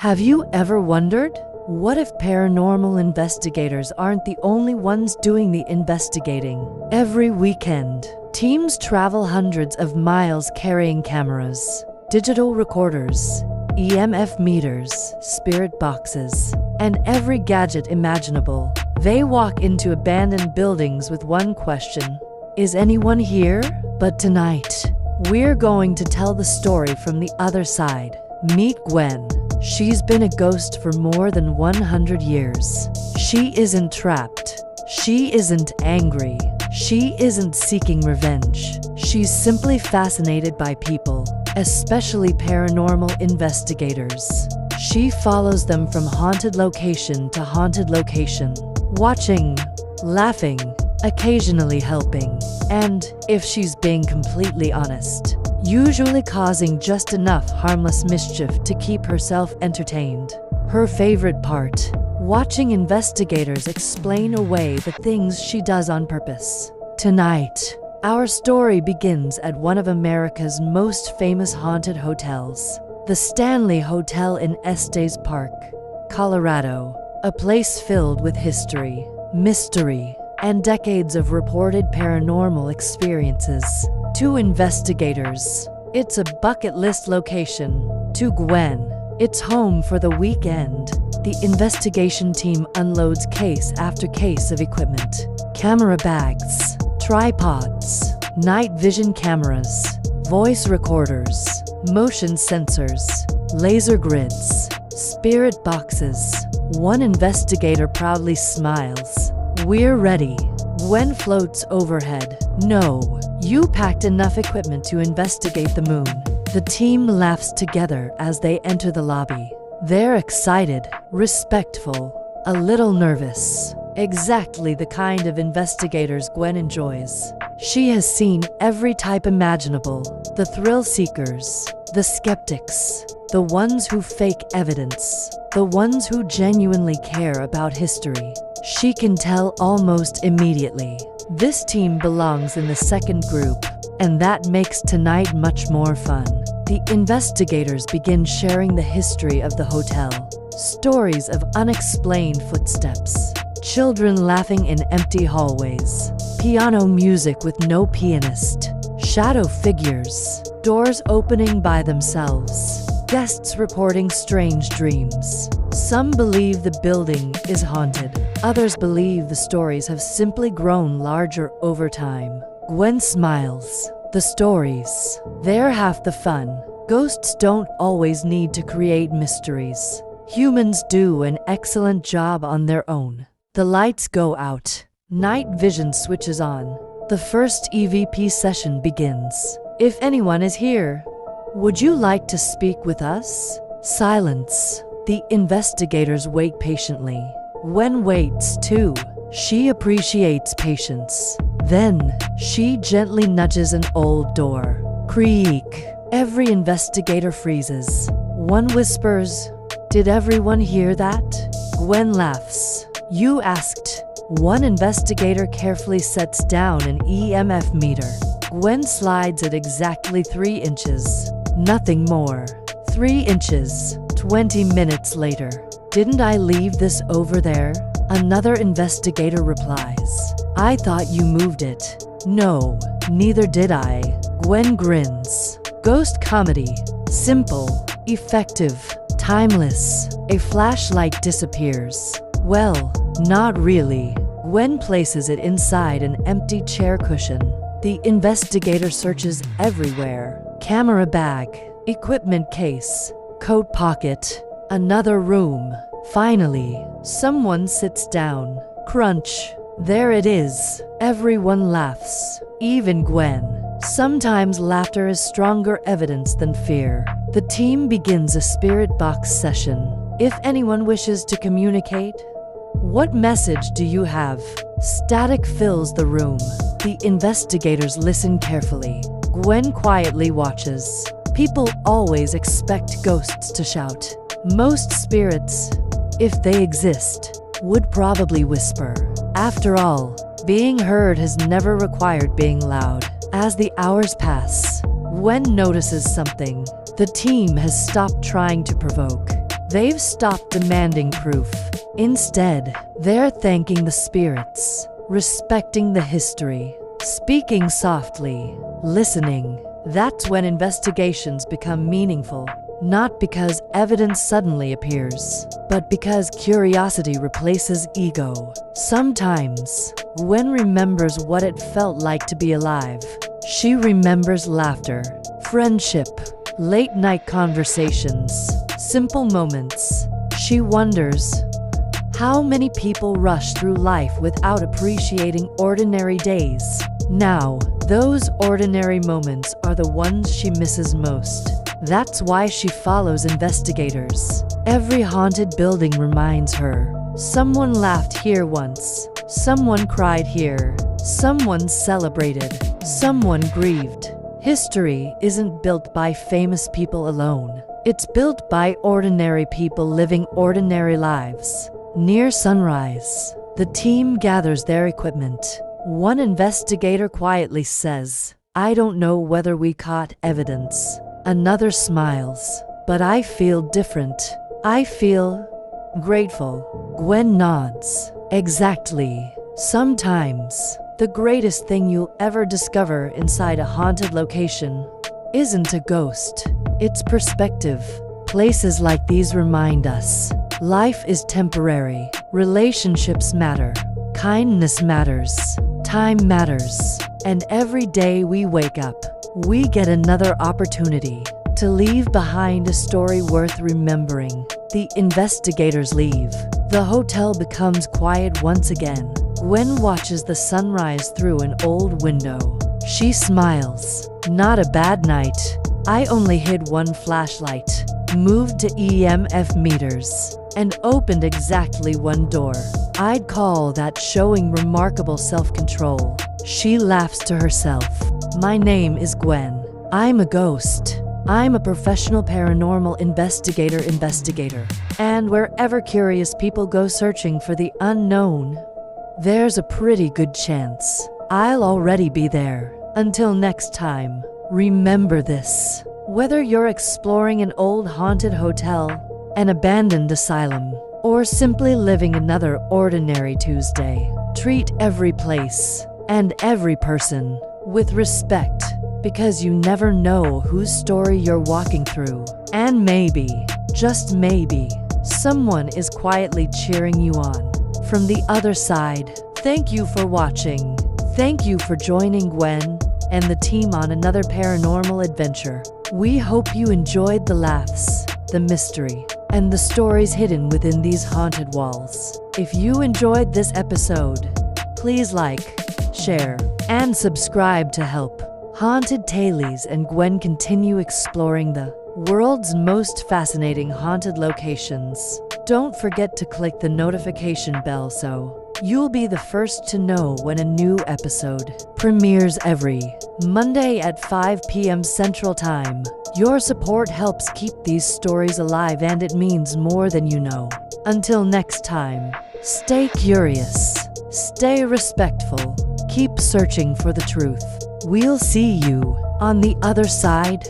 Have you ever wondered? What if paranormal investigators aren't the only ones doing the investigating? Every weekend, teams travel hundreds of miles carrying cameras, digital recorders, EMF meters, spirit boxes, and every gadget imaginable. They walk into abandoned buildings with one question: is anyone here? But tonight, we're going to tell the story from the other side. Meet Gwen. She's been a ghost for more than 100 years. She isn't trapped. She isn't angry. She isn't seeking revenge. She's simply fascinated by people, especially paranormal investigators. She follows them from haunted location to haunted location, watching, laughing, occasionally helping, and, if she's being completely honest, usually causing just enough harmless mischief to keep herself entertained. Her favorite part: watching investigators explain away the things she does on purpose. Tonight, our story begins at one of America's most famous haunted hotels, the Stanley Hotel in Estes Park, Colorado, a place filled with history, mystery, and decades of reported paranormal experiences. To investigators, it's a bucket list location. To Gwen, it's home for the weekend. The investigation team unloads case after case of equipment: camera bags, tripods, night vision cameras, voice recorders, motion sensors, laser grids, spirit boxes. One investigator proudly smiles. "We're ready." Gwen floats overhead. "No, you packed enough equipment to investigate the moon." The team laughs together as they enter the lobby. They're excited, respectful, a little nervous. Exactly the kind of investigators Gwen enjoys. She has seen every type imaginable: the thrill seekers, the skeptics, the ones who fake evidence, the ones who genuinely care about history. She can tell almost immediately this team belongs in the second group, and that makes tonight much more fun. The investigators begin sharing the history of the hotel. Stories of unexplained footsteps, children laughing in empty hallways, piano music with no pianist, shadow figures, doors opening by themselves, guests reporting strange dreams. Some believe the building is haunted. Others believe the stories have simply grown larger over time. Gwen smiles. The stories, they're half the fun. Ghosts don't always need to create mysteries. Humans do an excellent job on their own. The lights go out. Night vision switches on. The first EVP session begins. "If anyone is here, would you like to speak with us?" Silence. The investigators wait patiently. Gwen waits too. She appreciates patience. Then, she gently nudges an old door. Creak. Every investigator freezes. One whispers, "Did everyone hear that?" Gwen laughs. "You asked." One investigator carefully sets down an EMF meter. Gwen slides it exactly 3 inches. Nothing more. 3 inches. 20 minutes later. "Didn't I leave this over there?" Another investigator replies. "I thought you moved it." "No, neither did I." Gwen grins. Ghost comedy. Simple, effective, timeless. A flashlight disappears. "Well, not really." Gwen places it inside an empty chair cushion. The investigator searches everywhere. Camera bag, equipment case, coat pocket, another room. Finally, someone sits down. Crunch. There it is. Everyone laughs, even Gwen. Sometimes laughter is stronger evidence than fear. The team begins a spirit box session. "If anyone wishes to communicate, what message do you have?" Static fills the room. The investigators listen carefully. Gwen quietly watches. People always expect ghosts to shout. Most spirits, if they exist, would probably whisper. After all, being heard has never required being loud. As the hours pass, Gwen notices something. The team has stopped trying to provoke. They've stopped demanding proof. Instead, they're thanking the spirits, respecting the history, speaking softly, listening. That's when investigations become meaningful. Not because evidence suddenly appears, but because curiosity replaces ego. Sometimes, Gwen remembers what it felt like to be alive. She remembers laughter, friendship, late-night conversations, simple moments. She wonders how many people rush through life without appreciating ordinary days. Now, those ordinary moments are the ones she misses most. That's why she follows investigators. Every haunted building reminds her. Someone laughed here once. Someone cried here. Someone celebrated. Someone grieved. History isn't built by famous people alone. It's built by ordinary people living ordinary lives. Near sunrise, the team gathers their equipment. One investigator quietly says, "I don't know whether we caught evidence." Another smiles, "But I feel different. I feel grateful." Gwen nods. Exactly. Sometimes, the greatest thing you'll ever discover inside a haunted location isn't a ghost. It's perspective. Places like these remind us life is temporary. Relationships matter. Kindness matters. Time matters. And every day we wake up, we get another opportunity to leave behind a story worth remembering. The investigators leave. The hotel becomes quiet once again. Gwen watches the sunrise through an old window. She smiles. Not a bad night. I only hid one flashlight, moved to EMF meters, and opened exactly one door. I'd call that showing remarkable self-control. She laughs to herself. My name is Gwen. I'm a ghost. I'm a professional paranormal investigator. And wherever curious people go searching for the unknown, there's a pretty good chance I'll already be there. Until next time, remember this. Whether you're exploring an old haunted hotel, an abandoned asylum, or simply living another ordinary Tuesday, treat every place and every person with respect, because you never know whose story you're walking through. And maybe, just maybe, someone is quietly cheering you on from the other side. Thank you for watching. Thank you for joining Gwen and the team on another paranormal adventure. We hope you enjoyed the laughs, the mystery, and the stories hidden within these haunted walls. If you enjoyed this episode, please like, share, and subscribe to help Haunted Tales and Gwen continue exploring the world's most fascinating haunted locations. Don't forget to click the notification bell so you'll be the first to know when a new episode premieres every Monday at 5 p.m. Central Time. Your support helps keep these stories alive, and it means more than you know. Until next time, stay curious, stay respectful, keep searching for the truth. We'll see you on the other side.